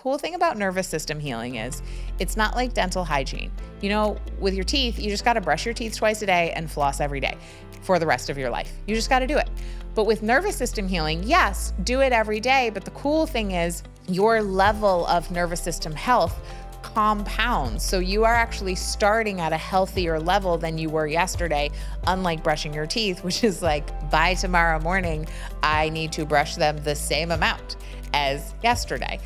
cool thing about nervous system healing is it's not like dental hygiene. You know, with your teeth, you just got to brush your teeth twice a day and floss every day for the rest of your life. You just got to do it. But with nervous system healing, yes, do it every day. But the cool thing is your level of nervous system health compounds. So you are actually starting at a healthier level than you were yesterday, unlike brushing your teeth, which is like, by tomorrow morning, I need to brush them the same amount as yesterday.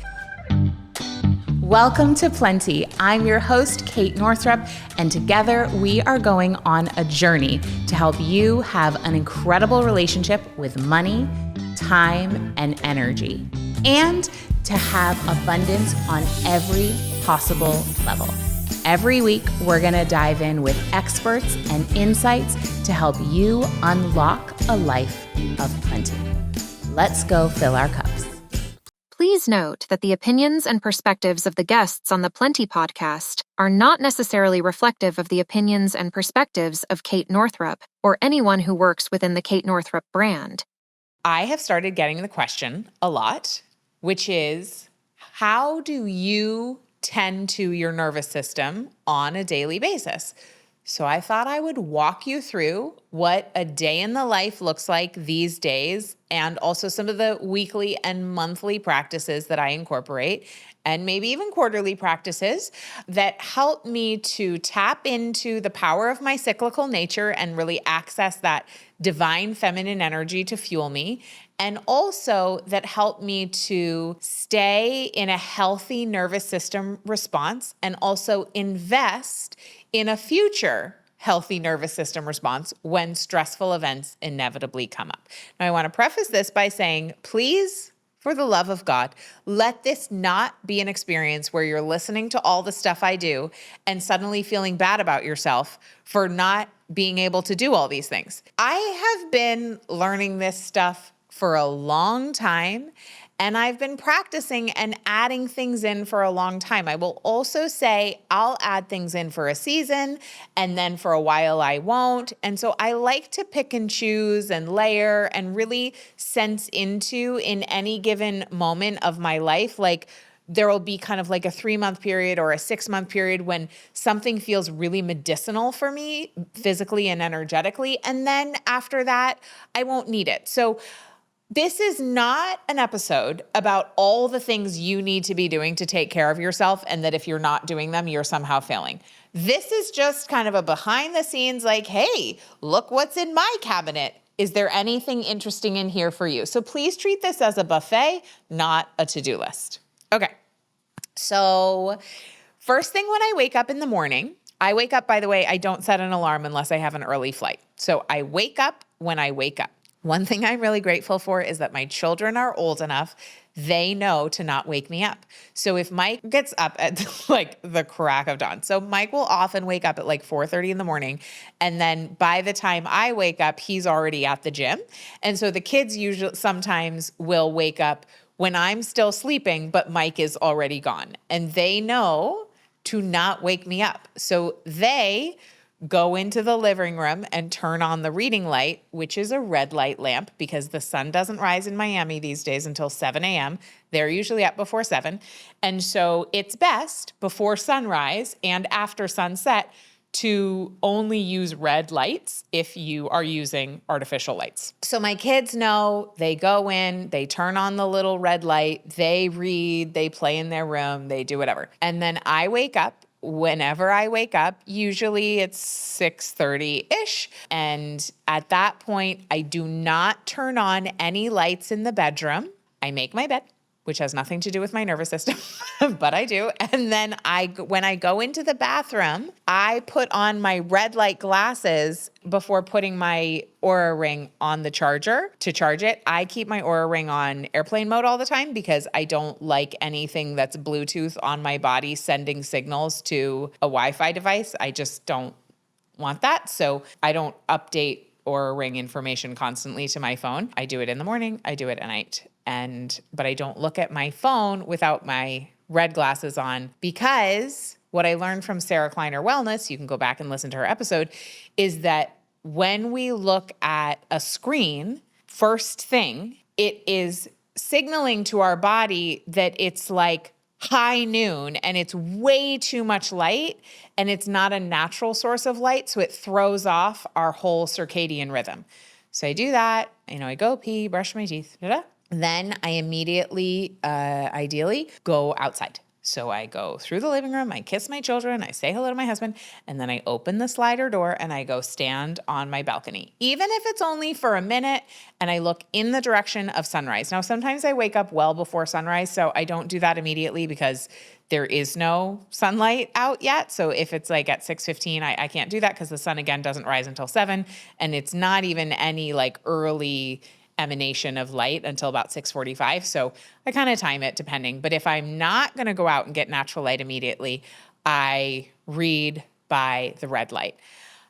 Welcome to Plenty. I'm your host, Kate Northrup, and together we are going on a journey to help you have an incredible relationship with money, time, and energy, and to have abundance on every possible level. Every week, we're going to dive in with experts and insights to help you unlock a life of plenty. Let's go fill our cups. Please note that the opinions and perspectives of the guests on the Plenty podcast are not necessarily reflective of the opinions and perspectives of Kate Northrup or anyone who works within the Kate Northrup brand. I have started getting the question a lot, which is, how do you tend to your nervous system on a daily basis? So I thought I would walk you through what a day in the life looks like these days, and also some of the weekly and monthly practices that I incorporate, and maybe even quarterly practices that help me to tap into the power of my cyclical nature and really access that divine feminine energy to fuel me, and also that help me to stay in a healthy nervous system response and also invest in a future healthy nervous system response when stressful events inevitably come up. Now, I want to preface this by saying, please, for the love of God, let this not be an experience where you're listening to all the stuff I do and suddenly feeling bad about yourself for not being able to do all these things. I have been learning this stuff for a long time, and I've been practicing and adding things in for a long time. I will also say I'll add things in for a season, and then for a while I won't. And so I like to pick and choose and layer and really sense into in any given moment of my life. Like, there will be kind of like a 3-month period or a 6-month period when something feels really medicinal for me physically and energetically. And then after that, I won't need it. So this is not an episode about all the things you need to be doing to take care of yourself, and that if you're not doing them, you're somehow failing. This is just kind of a behind the scenes, like, hey, look what's in my cabinet. Is there anything interesting in here for you? So please treat this as a buffet, not a to-do list. Okay. So first thing when I wake up in the morning, I wake up, by the way, I don't set an alarm unless I have an early flight. So I wake up when I wake up. One thing I'm really grateful for is that my children are old enough, they know to not wake me up. So if Mike gets up at like the crack of dawn, so Mike will often wake up at like 4:30 in the morning. And then by the time I wake up, he's already at the gym. And so the kids usually sometimes will wake up when I'm still sleeping, but Mike is already gone. And they know to not wake me up. So they go into the living room and turn on the reading light, which is a red light lamp, because the sun doesn't rise in Miami these days until 7 a.m. They're usually up before 7. And so it's best before sunrise and after sunset to only use red lights if you are using artificial lights. So my kids know, they go in, they turn on the little red light, they read, they play in their room, they do whatever. And then I wake up. Whenever I wake up, usually it's 6:30-ish. And at that point, I do not turn on any lights in the bedroom. I make my bed, which has nothing to do with my nervous system, but I do. And then when I go into the bathroom, I put on my red light glasses before putting my Oura Ring on the charger to charge it. I keep my Oura Ring on airplane mode all the time because I don't like anything that's Bluetooth on my body sending signals to a Wi-Fi device. I just don't want that. So I don't update Oura Ring information constantly to my phone. I do it in the morning. I do it at night. But I don't look at my phone without my red glasses on, because what I learned from Sarah Kleiner Wellness, you can go back and listen to her episode, is that when we look at a screen, first thing, it is signaling to our body that it's like high noon and it's way too much light and it's not a natural source of light. So it throws off our whole circadian rhythm. So I do that, I go pee, brush my teeth, Then I immediately, ideally, go outside. So I go through the living room, I kiss my children, I say hello to my husband, and then I open the slider door and I go stand on my balcony, even if it's only for a minute, and I look in the direction of sunrise. Now, sometimes I wake up well before sunrise, so I don't do that immediately because there is no sunlight out yet. So if it's like at 6:15, I can't do that because the sun again doesn't rise until 7, and it's not even any like early emanation of light until about 6:45. So I kind of time it depending. But if I'm not going to go out and get natural light immediately, I read by the red light.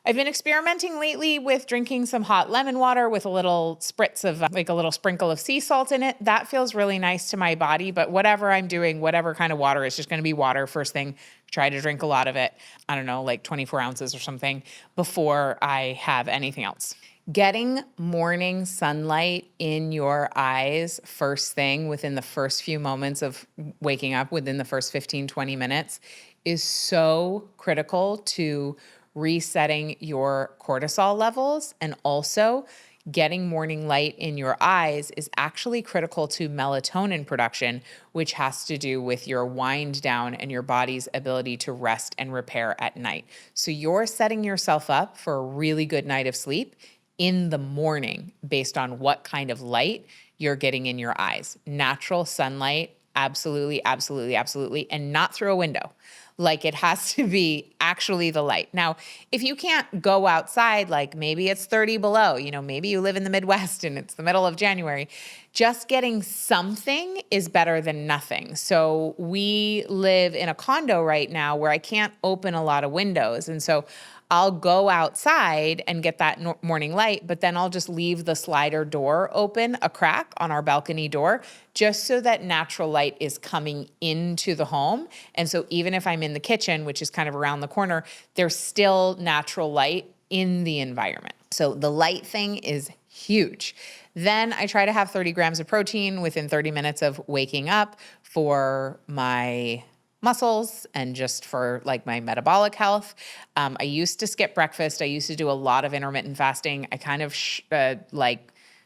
I've been experimenting lately with drinking some hot lemon water with a little spritz of like a little sprinkle of sea salt in it. That feels really nice to my body, but whatever I'm doing, whatever kind of water, it's just going to be water first thing. Try to drink a lot of it. I don't know, like 24 ounces or something before I have anything else. Getting morning sunlight in your eyes first thing within the first few moments of waking up, within the first 15, 20 minutes, is so critical to resetting your cortisol levels. And also, getting morning light in your eyes is actually critical to melatonin production, which has to do with your wind down and your body's ability to rest and repair at night. So you're setting yourself up for a really good night of sleep in the morning based on what kind of light you're getting in your eyes. Natural sunlight, absolutely, absolutely, absolutely, and not through a window. Like it has to be actually the light. Now, if you can't go outside, like maybe it's 30 below, maybe you live in the Midwest and it's the middle of January, just getting something is better than nothing. So we live in a condo right now where I can't open a lot of windows. And so I'll go outside and get that morning light, but then I'll just leave the slider door open, a crack on our balcony door, just so that natural light is coming into the home. And so even if I'm in the kitchen, which is kind of around the corner, there's still natural light in the environment. So the light thing is huge. Then I try to have 30 grams of protein within 30 minutes of waking up for my muscles and just for like my metabolic health. I used to skip breakfast. I used to do a lot of intermittent fasting. I kind of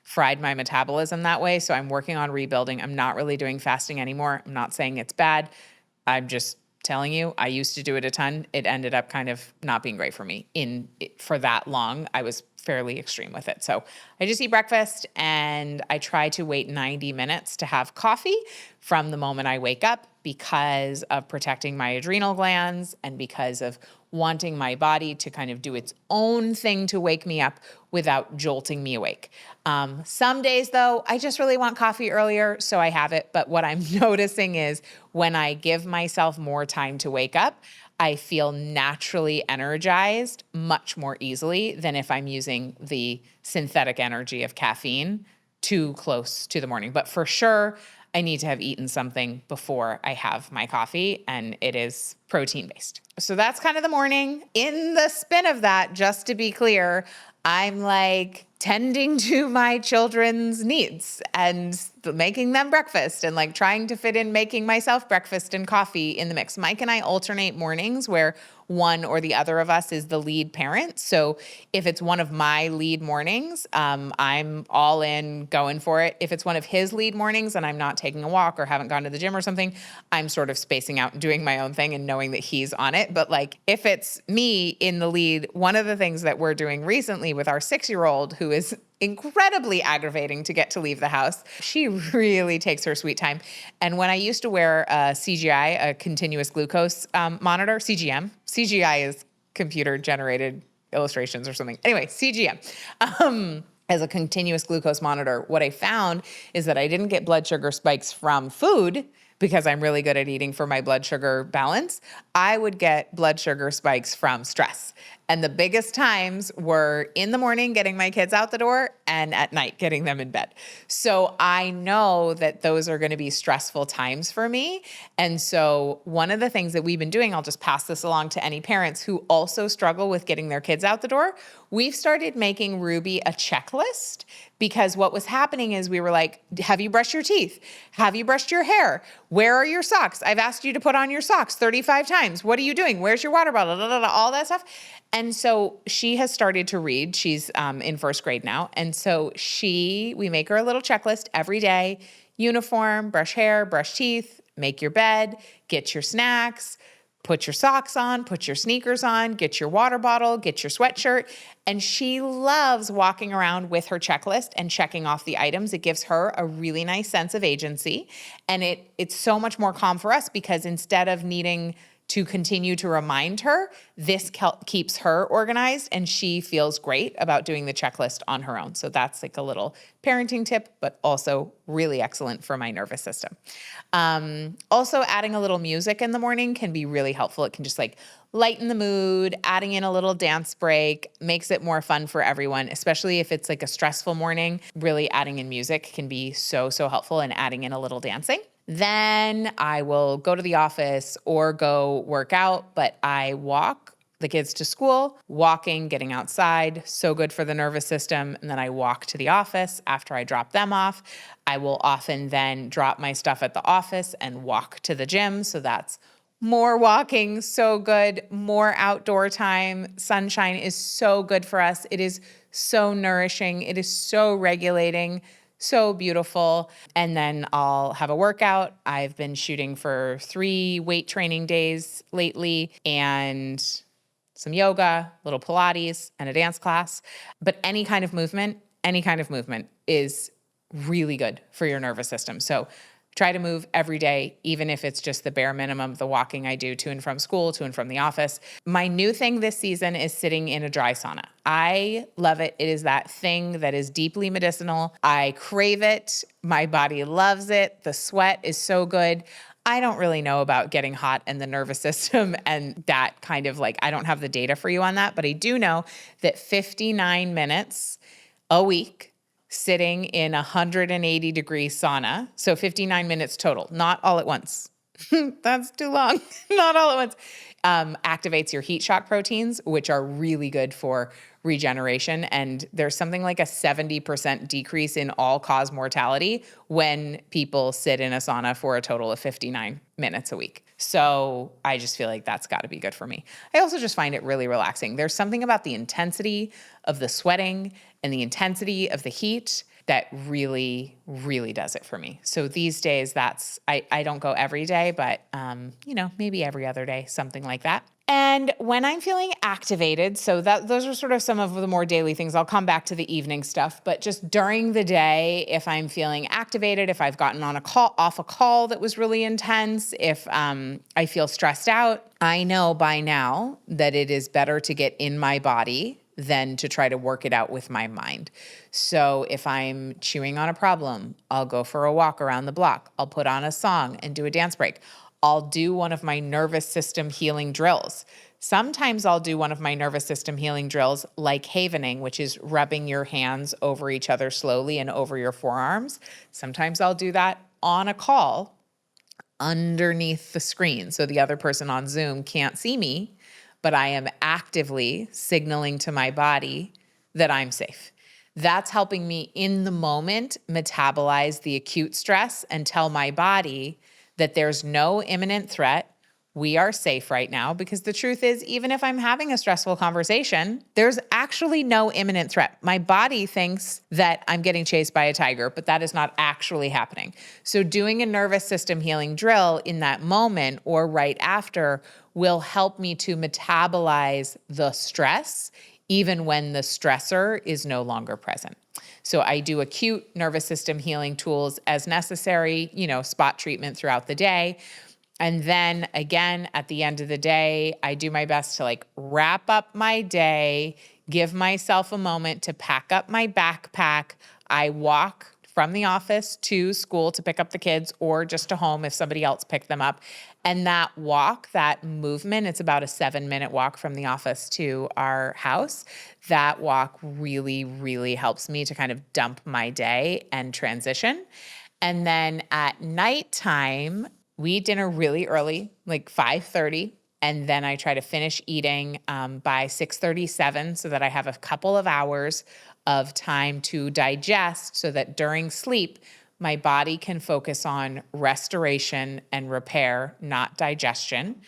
fried my metabolism that way. So I'm working on rebuilding. I'm not really doing fasting anymore. I'm not saying it's bad. I'm just telling you, I used to do it a ton. It ended up kind of not being great for me for that long. I was fairly extreme with it. So I just eat breakfast and I try to wait 90 minutes to have coffee from the moment I wake up because of protecting my adrenal glands and because of wanting my body to kind of do its own thing to wake me up without jolting me awake. Some days though, I just really want coffee earlier, so I have it. But what I'm noticing is when I give myself more time to wake up, I feel naturally energized much more easily than if I'm using the synthetic energy of caffeine too close to the morning. But for sure, I need to have eaten something before I have my coffee, and it is protein-based. So that's kind of the morning. In the spin of that, just to be clear, I'm like tending to my children's needs and making them breakfast and like trying to fit in making myself breakfast and coffee in the mix. Mike and I alternate mornings where one or the other of us is the lead parent. So if it's one of my lead mornings, I'm all in going for it. If it's one of his lead mornings and I'm not taking a walk or haven't gone to the gym or something, I'm sort of spacing out and doing my own thing and knowing that he's on it. But like if it's me in the lead, one of the things that we're doing recently with our 6-year-old, who is incredibly aggravating to get to leave the house. She really takes her sweet time. And when I used to wear a CGI, a continuous glucose monitor, CGI is computer generated illustrations or something. Anyway, CGM. As a continuous glucose monitor, what I found is that I didn't get blood sugar spikes from food because I'm really good at eating for my blood sugar balance. I would get blood sugar spikes from stress. And the biggest times were in the morning getting my kids out the door and at night getting them in bed. So I know that those are going to be stressful times for me. And so one of the things that we've been doing, I'll just pass this along to any parents who also struggle with getting their kids out the door. we've started making Ruby a checklist because what was happening is we were like, have you brushed your teeth? Have you brushed your hair? Where are your socks? I've asked you to put on your socks 35 times. What are you doing? Where's your water bottle? All that stuff. And so she has started to read. She's in first grade now. And so we make her a little checklist every day: uniform, brush hair, brush teeth, make your bed, get your snacks, put your socks on, put your sneakers on, get your water bottle, get your sweatshirt. And she loves walking around with her checklist and checking off the items. It gives her a really nice sense of agency. And it's so much more calm for us because instead of needing to continue to remind her, this keeps her organized and she feels great about doing the checklist on her own. So that's like a little parenting tip, but also really excellent for my nervous system. Also, adding a little music in the morning can be really helpful. It can just like lighten the mood. Adding in a little dance break makes it more fun for everyone, especially if it's like a stressful morning. Really adding in music can be so, so helpful, and adding in a little dancing. Then I will go to the office or go work out, but I walk the kids to school. Walking, getting outside, so good for the nervous system. And then I walk to the office after I drop them off. I will often then drop my stuff at the office and walk to the gym. So that's more walking, so good. More outdoor time. Sunshine is so good for us. It is so nourishing. It is so regulating. So beautiful. And then I'll have a workout. I've been shooting for 3 weight training days lately and some yoga, little Pilates, and a dance class. But any kind of movement is really good for your nervous system. So try to move every day, even if it's just the bare minimum, the walking I do to and from school, to and from the office. My new thing this season is sitting in a dry sauna. I love it. It is that thing that is deeply medicinal. I crave it. My body loves it. The sweat is so good. I don't really know about getting hot in the nervous system and that kind of like, I don't have the data for you on that, but I do know that 59 minutes a week sitting in a 180-degree sauna, so 59 minutes total, not all at once. That's too long. Not all at once. Activates your heat shock proteins, which are really good for regeneration. And there's something like a 70% decrease in all-cause mortality when people sit in a sauna for a total of 59 minutes a week. So I just feel like that's got to be good for me. I also just find it really relaxing. There's something about the intensity of the sweating and the intensity of the heat that really, really does it for me. So these days, I don't go every day, but maybe every other day, something like that. And when I'm feeling activated, so those are sort of some of the more daily things. I'll come back to the evening stuff, but just during the day, if I'm feeling activated, if I've gotten off a call that was really intense, if I feel stressed out, I know by now that it is better to get in my body than to try to work it out with my mind. So if I'm chewing on a problem, I'll go for a walk around the block. I'll put on a song and do a dance break. I'll do one of my nervous system healing drills. Sometimes I'll do one of my nervous system healing drills like havening, which is rubbing your hands over each other slowly and over your forearms. Sometimes I'll do that on a call underneath the screen so the other person on Zoom can't see me, but I am actively signaling to my body that I'm safe. That's helping me in the moment metabolize the acute stress and tell my body that there's no imminent threat. We are safe right now, because the truth is, even if I'm having a stressful conversation, there's actually no imminent threat. My body thinks that I'm getting chased by a tiger, but that is not actually happening. So doing a nervous system healing drill in that moment or right after will help me to metabolize the stress, even when the stressor is no longer present. So I do acute nervous system healing tools as necessary, spot treatment throughout the day. And then again, at the end of the day, I do my best to wrap up my day, give myself a moment to pack up my backpack. I walk from the office to school to pick up the kids, or just to home if somebody else picked them up. And that walk, that movement, it's about a 7-minute walk from the office to our house. That walk really, really helps me to kind of dump my day and transition. And then at nighttime, we eat dinner really early, like 5:30. And then I try to finish eating by 6:37 so that I have a couple of hours of time to digest so that during sleep, my body can focus on restoration and repair, not digestion.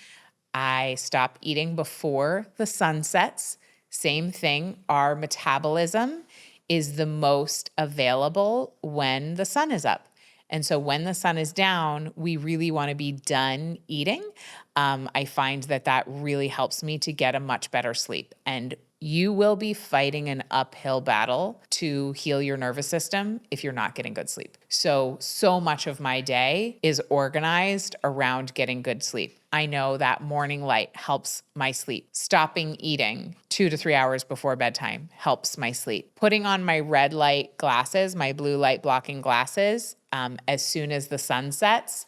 I stop eating before the sun sets. Same thing, our metabolism is the most available when the sun is up. And so when the sun is down, we really want to be done eating. I find that that really helps me to get a much better sleep. And you will be fighting an uphill battle to heal your nervous system if you're not getting good sleep. So much of my day is organized around getting good sleep. I know that morning light helps my sleep. Stopping eating 2 to 3 hours before bedtime helps my sleep. Putting on my red light glasses, my blue light blocking glasses, as soon as the sun sets,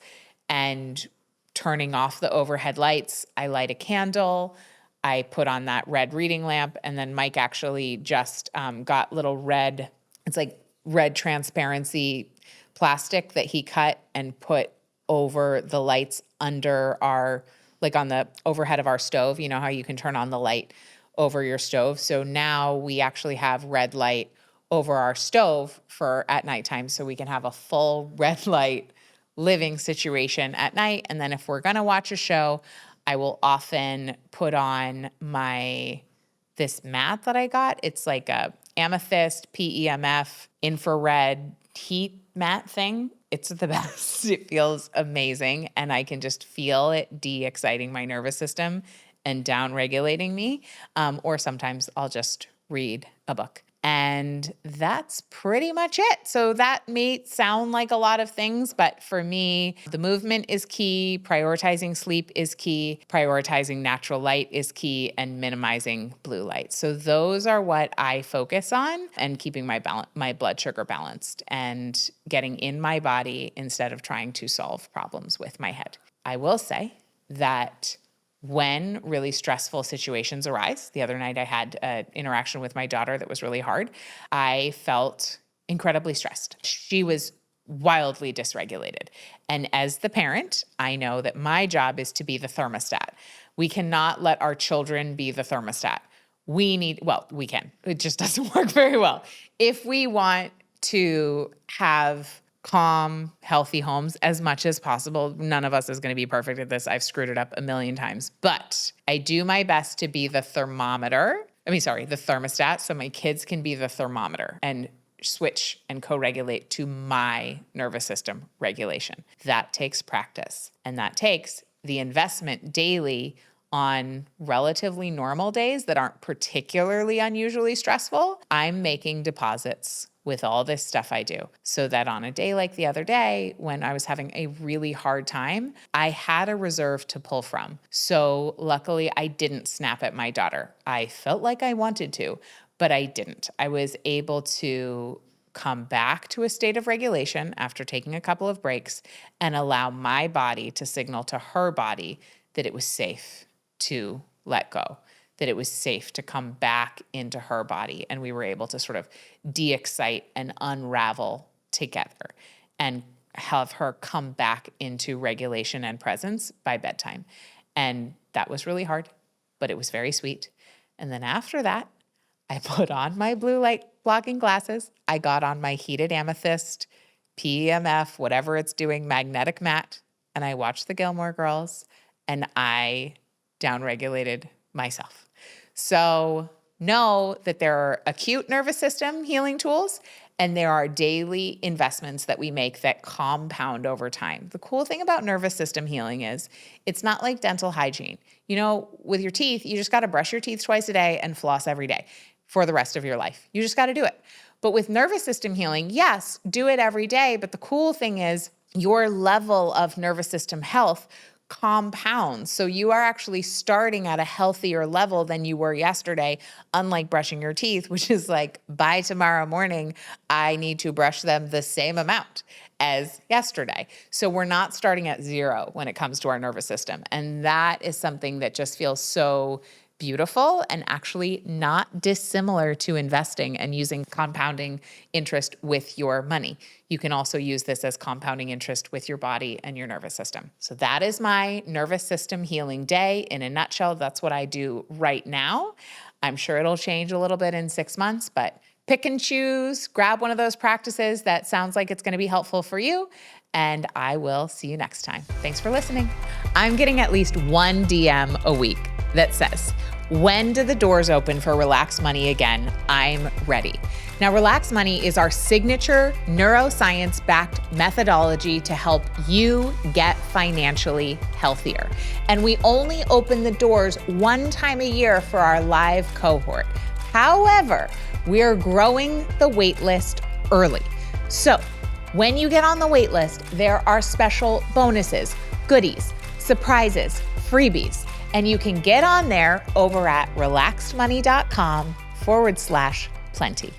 and turning off the overhead lights. I light a candle. I put on that red reading lamp, and then Mike actually just got little red, it's like red transparency plastic that he cut and put over the lights under our, like on the overhead of our stove. You know how you can turn on the light over your stove? So now we actually have red light over our stove for at nighttime, so we can have a full red light living situation at night. And then if we're going to watch a show, I will often put on this mat that I got. It's like a amethyst, PEMF, infrared heat mat thing. It's the best. It feels amazing. And I can just feel it de-exciting my nervous system and down-regulating me. Or sometimes I'll just read a book. And that's pretty much it. So that may sound like a lot of things, but for me, the movement is key, prioritizing sleep is key, prioritizing natural light is key, and minimizing blue light. So those are what I focus on, and keeping my blood sugar balanced and getting in my body instead of trying to solve problems with my head. I will say that when really stressful situations arise, the other night I had an interaction with my daughter that was really hard. I felt incredibly stressed. She was wildly dysregulated. And as the parent, I know that my job is to be the thermostat. We cannot let our children be the thermostat. We can. It just doesn't work very well. If we want to have calm, healthy homes as much as possible. None of us is going to be perfect at this. I've screwed it up a million times, but I do my best to be the thermostat, so my kids can be the thermometer and switch and co-regulate to my nervous system regulation. That takes practice, and that takes the investment daily on relatively normal days that aren't particularly unusually stressful. I'm making deposits with all this stuff I do, so that on a day like the other day, when I was having a really hard time, I had a reserve to pull from. So luckily, I didn't snap at my daughter. I felt like I wanted to, but I didn't. I was able to come back to a state of regulation after taking a couple of breaks and allow my body to signal to her body that it was safe to let go, that it was safe to come back into her body. And we were able to sort of de-excite and unravel together and have her come back into regulation and presence by bedtime. And that was really hard, but it was very sweet. And then after that, I put on my blue light blocking glasses. I got on my heated amethyst, PEMF, whatever it's doing, magnetic mat, and I watched the Gilmore Girls, and I downregulated myself. So know that there are acute nervous system healing tools, and there are daily investments that we make that compound over time. The cool thing about nervous system healing is it's not like dental hygiene. You know, with your teeth, you just got to brush your teeth twice a day and floss every day for the rest of your life. You just got to do it. But with nervous system healing, yes, do it every day. But the cool thing is your level of nervous system health compounds. So you are actually starting at a healthier level than you were yesterday, unlike brushing your teeth, which is like, by tomorrow morning, I need to brush them the same amount as yesterday. So we're not starting at zero when it comes to our nervous system. And that is something that just feels so beautiful and actually not dissimilar to investing and using compounding interest with your money. You can also use this as compounding interest with your body and your nervous system. So that is my nervous system healing day. In a nutshell, that's what I do right now. I'm sure it'll change a little bit in 6 months, but pick and choose, grab one of those practices that sounds like it's going to be helpful for you, and I will see you next time. Thanks for listening. I'm getting at least one DM a week that says, when do the doors open for Relax Money again? I'm ready. Now, Relax Money is our signature neuroscience-backed methodology to help you get financially healthier. And we only open the doors one time a year for our live cohort. However, we are growing the wait list early. So when you get on the wait list, there are special bonuses, goodies, surprises, freebies, and you can get on there over at relaxedmoney.com/plenty.